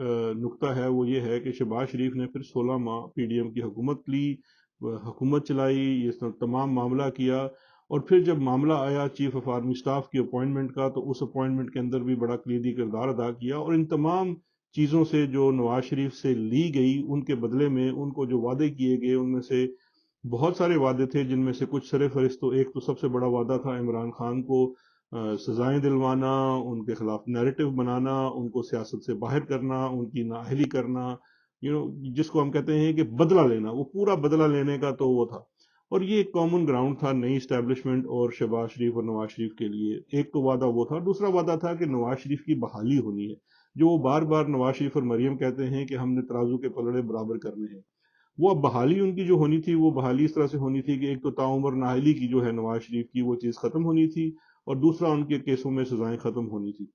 نقطہ ہے وہ یہ ہے کہ شہباز شریف نے پھر 16 ماہ پی ڈی ایم کی حکومت لی، حکومت چلائی، یہ تمام معاملہ کیا، اور پھر جب معاملہ آیا چیف آف آرمی سٹاف کی اپوائنٹمنٹ کا تو اس اپوائنٹمنٹ کے اندر بھی بڑا کلیدی کردار ادا کیا، اور ان تمام چیزوں سے جو نواز شریف سے لی گئی ان کے بدلے میں ان کو جو وعدے کیے گئے ان میں سے بہت سارے وعدے تھے، جن میں سے کچھ سر فہرست، تو ایک تو سب سے بڑا وعدہ تھا عمران خان کو سزائیں دلوانا، ان کے خلاف نیریٹو بنانا، ان کو سیاست سے باہر کرنا، ان کی نااہلی کرنا، جس کو ہم کہتے ہیں کہ بدلہ لینا، وہ پورا بدلہ لینے کا تو وہ تھا۔ اور یہ ایک کامن گراؤنڈ تھا نئی اسٹیبلشمنٹ اور شہباز شریف اور نواز شریف کے لیے۔ ایک تو وعدہ وہ تھا، دوسرا وعدہ تھا کہ نواز شریف کی بحالی ہونی ہے، جو وہ بار بار نواز شریف اور مریم کہتے ہیں کہ ہم نے ترازو کے پلڑے برابر کرنے ہیں۔ وہ اب بحالی ان کی جو ہونی تھی، وہ بحالی اس طرح سے ہونی تھی کہ ایک تو تعمر نااہلی کی جو ہے نواز شریف کی وہ چیز ختم ہونی تھی، اور دوسرا ان کے کیسوں میں سزائیں ختم ہونی تھی۔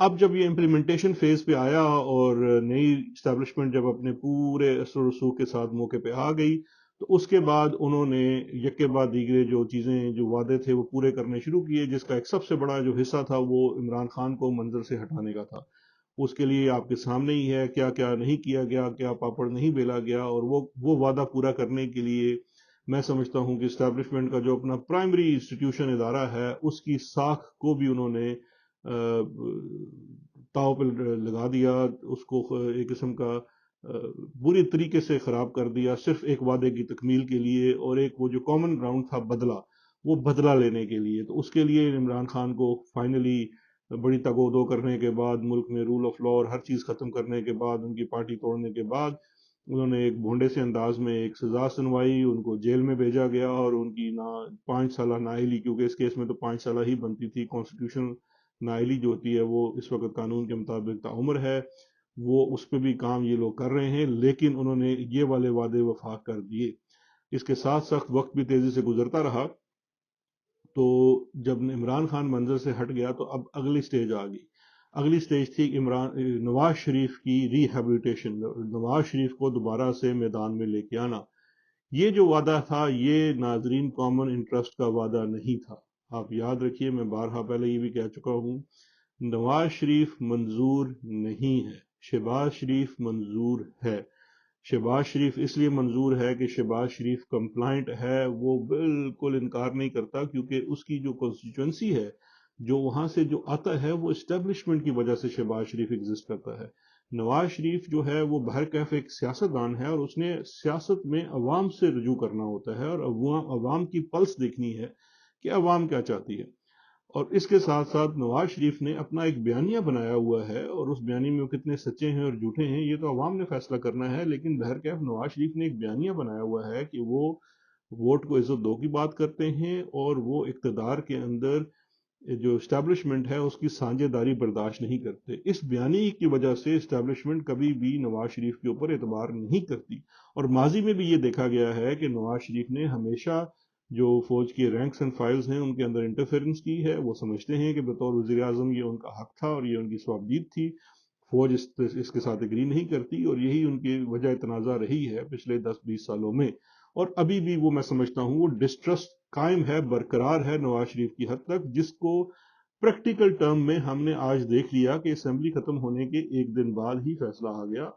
اب جب یہ امپلیمنٹیشن فیز پہ آیا اور نئی اسٹیبلشمنٹ جب اپنے پورے اثر و رسوخ کے ساتھ موقع پہ آ گئی، تو اس کے بعد انہوں نے یک کے بعد دیگرے جو چیزیں، جو وعدے تھے وہ پورے کرنے شروع کیے، جس کا ایک سب سے بڑا جو حصہ تھا وہ عمران خان کو منظر سے ہٹانے کا تھا۔ اس کے لیے آپ کے سامنے ہی ہے کیا کیا نہیں کیا گیا، کیا پاپڑ نہیں بیلا گیا، اور وہ وعدہ پورا کرنے کے لیے میں سمجھتا ہوں کہ اسٹیبلشمنٹ کا جو اپنا پرائمری انسٹیٹیوشن ادارہ ہے اس کی ساکھ کو بھی انہوں نے تاؤ پہ لگا دیا، اس کو ایک قسم کا بری طریقے سے خراب کر دیا، صرف ایک وعدے کی تکمیل کے لیے، اور ایک وہ جو کامن گراؤنڈ تھا بدلہ، وہ بدلہ لینے کے لیے۔ تو اس کے لیے عمران خان کو فائنلی بڑی تگ و دو کرنے کے بعد، ملک میں رول آف لا اور ہر چیز ختم کرنے کے بعد، ان کی پارٹی توڑنے کے بعد، انہوں نے ایک بھونڈے سے انداز میں ایک سزا سنوائی، ان کو جیل میں بھیجا گیا، اور ان کی 5 سالہ نااہلی، کیونکہ اس کیس میں تو 5 سالہ ہی بنتی تھی، کانسٹیٹیوشن نااہلی جو ہوتی ہے وہ اس وقت قانون کے مطابق تعمر ہے، وہ اس پہ بھی کام یہ لوگ کر رہے ہیں، لیکن انہوں نے یہ والے وعدے وفا کر دیے۔ اس کے ساتھ ساتھ وقت بھی تیزی سے گزرتا رہا، تو جب عمران خان منظر سے ہٹ گیا تو اب اگلی سٹیج آ گئی۔ اگلی سٹیج تھی نواز شریف کی ری ہیبلیٹیشن، نواز شریف کو دوبارہ سے میدان میں لے کے آنا۔ یہ جو وعدہ تھا یہ ناظرین کامن انٹرسٹ کا وعدہ نہیں تھا۔ آپ یاد رکھیے، میں بارہا پہلے یہ بھی کہہ چکا ہوں، نواز شریف منظور نہیں ہے، شہباز شریف منظور ہے۔ شہباز شریف اس لیے منظور ہے کہ شہباز شریف کمپلائنٹ ہے، وہ بالکل انکار نہیں کرتا، کیونکہ اس کی جو کنسٹیچوئنسی ہے، جو وہاں سے جو آتا ہے، وہ اسٹیبلشمنٹ کی وجہ سے شہباز شریف ایگزسٹ کرتا ہے۔ نواز شریف جو ہے وہ بہرکیف ایک سیاست دان ہے، اور اس نے سیاست میں عوام سے رجوع کرنا ہوتا ہے، اور عوام کی پلس دیکھنی ہے کہ عوام کیا چاہتی ہے۔ اور اس کے ساتھ ساتھ نواز شریف نے اپنا ایک بیانیہ بنایا ہوا ہے، اور اس بیانیے میں وہ کتنے سچے ہیں اور جھوٹے ہیں یہ تو عوام نے فیصلہ کرنا ہے، لیکن بہرکیف نواز شریف نے ایک بیانیہ بنایا ہوا ہے کہ وہ ووٹ کو عزت دو کی بات کرتے ہیں، اور وہ اقتدار کے اندر جو اسٹیبلشمنٹ ہے اس کی سانجے داری برداشت نہیں کرتے۔ اس بیانیے کی وجہ سے اسٹیبلشمنٹ کبھی بھی نواز شریف کے اوپر اعتبار نہیں کرتی، اور ماضی میں بھی یہ دیکھا گیا ہے کہ نواز شریف نے ہمیشہ جو فوج کی رینکس اینڈ فائلز ہیں ان کے اندر انٹرفیرنس کی ہے۔ وہ سمجھتے ہیں کہ بطور وزیر اعظم یہ ان کا حق تھا اور یہ ان کی ثوابدید تھی، فوج اس کے ساتھ اگری نہیں کرتی، اور یہی ان کی وجہ تنازع رہی ہے پچھلے 10-20 سالوں میں۔ اور ابھی بھی وہ میں سمجھتا ہوں وہ ڈسٹرسٹ قائم ہے، برقرار ہے نواز شریف کی حد تک، جس کو پریکٹیکل ٹرم میں ہم نے آج دیکھ لیا کہ اسمبلی ختم ہونے کے ایک دن بعد ہی فیصلہ آ گیا۔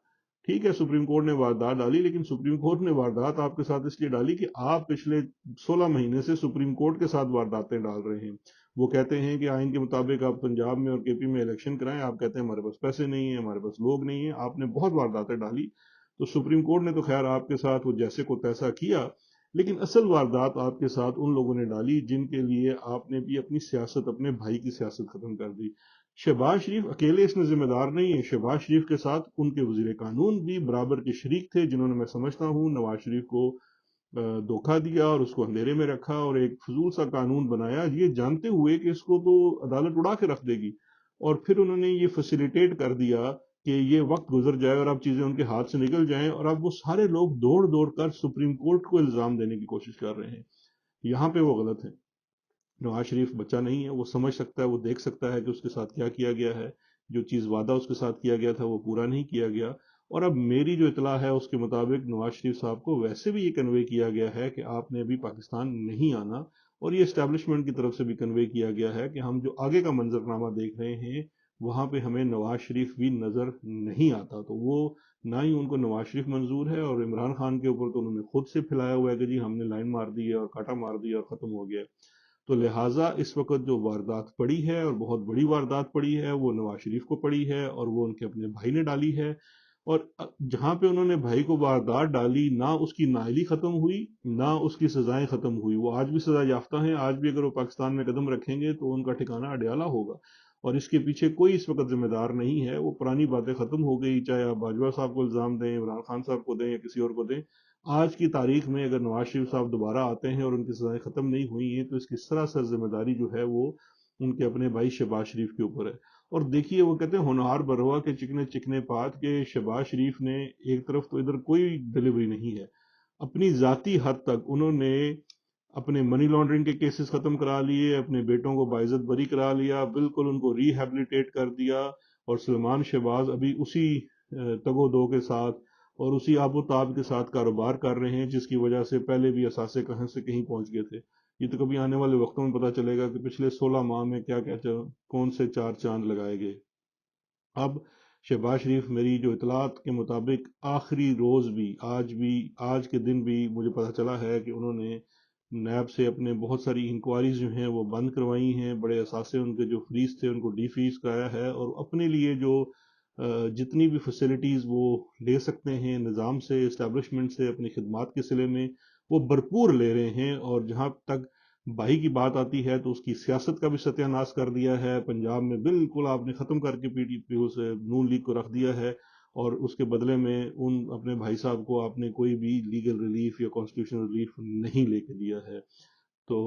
ٹھیک ہے، سپریم کورٹ نے واردات ڈالی، لیکن سپریم کورٹ نے واردات آپ کے ساتھ اس لیے ڈالی کہ آپ پچھلے 16 مہینے سے سپریم کورٹ کے ساتھ وارداتیں ڈال رہے ہیں۔ وہ کہتے ہیں کہ آئین کے مطابق آپ پنجاب میں اور کے پی میں الیکشن کرائیں، آپ کہتے ہیں ہمارے پاس پیسے نہیں ہیں، ہمارے پاس لوگ نہیں ہیں، آپ نے بہت وارداتیں ڈالی۔ تو سپریم کورٹ نے تو خیر آپ کے ساتھ وہ جیسے کو تیسا کیا، لیکن اصل واردات آپ کے ساتھ ان لوگوں نے ڈالی جن کے لیے آپ نے بھی اپنی سیاست، اپنے بھائی کی سیاست ختم کر دی۔ شہباز شریف اکیلے اس میں ذمہ دار نہیں ہے، شہباز شریف کے ساتھ ان کے وزیر قانون بھی برابر کے شریک تھے، جنہوں نے میں سمجھتا ہوں نواز شریف کو دھوکہ دیا اور اس کو اندھیرے میں رکھا اور ایک فضول سا قانون بنایا، یہ جانتے ہوئے کہ اس کو تو عدالت اڑا کے رکھ دے گی، اور پھر انہوں نے یہ فیسیلیٹیٹ کر دیا کہ یہ وقت گزر جائے اور اب چیزیں ان کے ہاتھ سے نکل جائیں، اور اب وہ سارے لوگ دوڑ دوڑ کر سپریم کورٹ کو الزام دینے کی کوشش کر رہے ہیں۔ یہاں پہ وہ غلط ہے۔ نواز شریف بچہ نہیں ہے، وہ سمجھ سکتا ہے، وہ دیکھ سکتا ہے کہ اس کے ساتھ کیا کیا گیا ہے، جو چیز وعدہ اس کے ساتھ کیا گیا تھا وہ پورا نہیں کیا گیا، اور اب میری جو اطلاع ہے اس کے مطابق نواز شریف صاحب کو ویسے بھی یہ کنوے کیا گیا ہے کہ آپ نے ابھی پاکستان نہیں آنا، اور یہ اسٹیبلشمنٹ کی طرف سے بھی کنوے کیا گیا ہے کہ ہم جو آگے کا منظرنامہ دیکھ رہے ہیں وہاں پہ ہمیں نواز شریف بھی نظر نہیں آتا. تو وہ نہ ہی ان کو نواز شریف منظور ہے، اور عمران خان کے اوپر تو انہوں نے خود سے پھیلایا ہوا ہے کہ جی ہم نے لائن مار دی ہے اور کاٹا مار دیا اور ختم ہو گیا. تو لہٰذا اس وقت جو واردات پڑی ہے اور بہت بڑی واردات پڑی ہے وہ نواز شریف کو پڑی ہے، اور وہ ان کے اپنے بھائی نے ڈالی ہے. اور جہاں پہ انہوں نے بھائی کو واردات ڈالی، نہ اس کی نااہلی ختم ہوئی نہ اس کی سزائیں ختم ہوئی. وہ آج بھی سزا یافتہ ہیں، آج بھی اگر وہ پاکستان میں قدم رکھیں گے تو ان کا ٹھکانہ اڈیالہ ہوگا، اور اس کے پیچھے کوئی اس وقت ذمہ دار نہیں ہے. وہ پرانی باتیں ختم ہو گئی، چاہے آپ باجوہ صاحب کو الزام دیں، عمران خان صاحب کو دیں یا کسی اور کو دیں. آج کی تاریخ میں اگر نواز شریف صاحب دوبارہ آتے ہیں اور ان کی سزائیں ختم نہیں ہوئی ہیں تو اس کی سراسر ذمہ داری جو ہے وہ ان کے اپنے بھائی شہباز شریف کے اوپر ہے. اور دیکھیے وہ کہتے ہیں ہونہار بروا کے چکنے چکنے پات کے شہباز شریف نے ایک طرف تو ادھر کوئی ڈلیوری نہیں ہے، اپنی ذاتی حد تک انہوں نے اپنے منی لانڈرنگ کے کیسز ختم کرا لیے، اپنے بیٹوں کو باعزت بری کرا لیا، بالکل ان کو ری ہیبلیٹیٹ کر دیا. اور سلمان شہباز ابھی اسی تگ و دو کے ساتھ اور اسی آب و تاب کے ساتھ کاروبار کر رہے ہیں، جس کی وجہ سے پہلے بھی اثاثے کہاں سے کہیں پہنچ گئے تھے. یہ تو کبھی آنے والے وقتوں میں پتہ چلے گا کہ پچھلے 16 ماہ میں کیا کیا کون سے چار چاند لگائے گئے. اب شہباز شریف میری جو اطلاعات کے مطابق آخری روز بھی آج کے دن بھی مجھے پتہ چلا ہے کہ انہوں نے نیب سے اپنے بہت ساری انکوائریز جو ہیں وہ بند کروائی ہیں، بڑے اثاثے ان کے جو فریز تھے ان کو ڈی فریز کرایا ہے، اور اپنے لیے جو جتنی بھی فیسلٹیز وہ لے سکتے ہیں نظام سے، اسٹیبلشمنٹ سے، اپنی خدمات کے صلے میں وہ بھرپور لے رہے ہیں. اور جہاں تک بھائی کی بات آتی ہے تو اس کی سیاست کا بھی ستیہ ناش کر دیا ہے. پنجاب میں بالکل آپ نے ختم کر کے پی ٹی پی سے نون لیگ کو رکھ دیا ہے، اور اس کے بدلے میں ان اپنے بھائی صاحب کو آپ نے کوئی بھی لیگل ریلیف یا کانسٹیٹیوشنل ریلیف نہیں لے کے دیا ہے. تو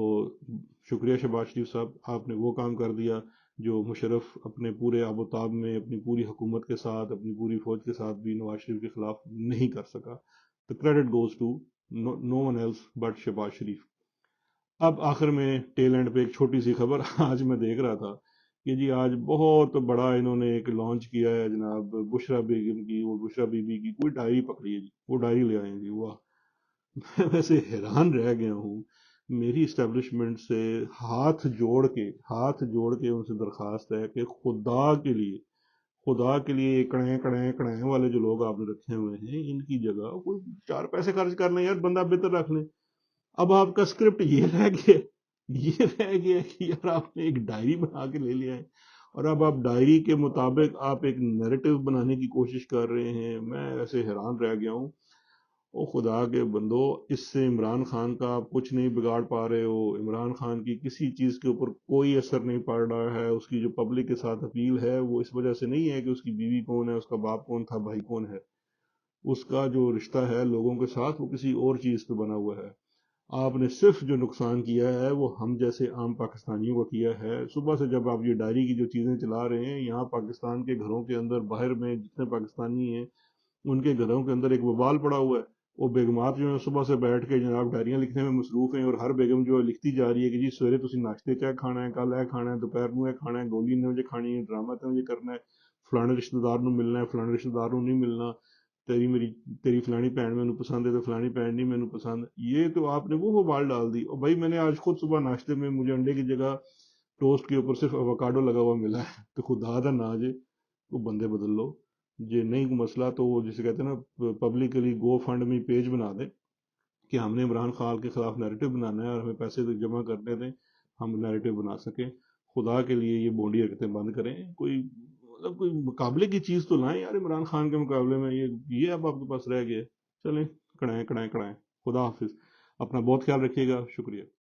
شکریہ شہباز شریف صاحب، آپ نے وہ کام کر دیا جو مشرف اپنے پورے آب و تاب میں اپنی پوری حکومت کے ساتھ، اپنی پوری فوج کے ساتھ بھی نواز شریف کے خلاف نہیں کر سکا. The credit goes to no one else but Shahbaz شریف. اب آخر میں ٹیل اینڈ پہ ایک چھوٹی سی خبر آج میں دیکھ رہا تھا کہ جی آج بہت بڑا انہوں نے ایک لانچ کیا ہے جناب بشرا بیگم کی، وہ بشرا بی بی کی کوئی ڈائری پکڑی ہے جی، وہ ڈائری لے آئے ہیں جی. واہ، میں ویسے حیران رہ گیا ہوں. میری اسٹیبلشمنٹ سے ہاتھ جوڑ کے ان سے درخواست ہے کہ خدا کے لیے کڑے کڑے کڑے والے جو لوگ آپ نے رکھے ہوئے ہیں ان کی جگہ کوئی 4 پیسے خرچ کر لیں یار، بندہ بہتر رکھ لیں. اب آپ کا اسکرپٹ یہ رہ گیا کہ یار آپ نے ایک ڈائری بنا کے لے لیا ہے، اور اب آپ ڈائری کے مطابق آپ ایک نیریٹو بنانے کی کوشش کر رہے ہیں. میں ایسے حیران رہ گیا ہوں. او خدا کے بندو، اس سے عمران خان کا آپ کچھ نہیں بگاڑ پا رہے ہو. عمران خان کی کسی چیز کے اوپر کوئی اثر نہیں پڑ رہا ہے. اس کی جو پبلک کے ساتھ اپیل ہے وہ اس وجہ سے نہیں ہے کہ اس کی بیوی کون ہے، اس کا باپ کون تھا، بھائی کون ہے. اس کا جو رشتہ ہے لوگوں کے ساتھ وہ کسی اور چیز پہ بنا ہوا ہے. آپ نے صرف جو نقصان کیا ہے وہ ہم جیسے عام پاکستانیوں کو کیا ہے. صبح سے جب آپ یہ ڈائری کی جو چیزیں چلا رہے ہیں، یہاں پاکستان کے گھروں کے اندر باہر میں جتنے پاکستانی ہیں ان کے گھروں کے اندر ایک وبال پڑا ہوا ہے. وہ بیگمات جو ہیں صبح سے بیٹھ کے جناب ڈائریاں لکھنے میں مصروف ہیں، اور ہر بیگم جو ہے لکھتی جا رہی ہے کہ جی سویرے تسی ناشتے چاہ کھانا ہے، کل ہے کھانا ہے، دوپہر نو ہے کھانا ہے، گولی نے مجھے کھانی ہے، ڈرامہ تے مجھے کرنا ہے، فلانے رشتہ دار نو ملنا ہے، فلانے رشتہ دار نو نہیں ملنا، تیری فلانی بہن مینوں پسند ہے تو فلانی بہن نہیں مینوں پسند. یہ تو آپ نے وہ بال ڈال دی. اور بھائی میں نے آج خود صبح ناشتے میں مجھے انڈے کی جگہ ٹوسٹ کے اوپر صرف اوکاڈو لگا ہوا ملا ہے. تو خدا دا نا جے وہ بندے بدل لو. یہ نہیں کوئی مسئلہ تو وہ جسے کہتے ہیں نا پبلکلی گو فنڈ میں پیج بنا دیں کہ ہم نے عمران خان کے خلاف نیریٹو بنانا ہے اور ہمیں پیسے جمع کرنے دیں، ہم نیریٹو بنا سکیں. خدا کے لیے یہ بونڈی حرکتیں بند کریں. کوئی مقابلے کی چیز تو لائیں یار عمران خان کے مقابلے میں. یہ اب آپ کے پاس رہ گئے. چلیں، کڑائیں کڑائیں کڑائیں. خدا حافظ. اپنا بہت خیال رکھیے گا. شکریہ.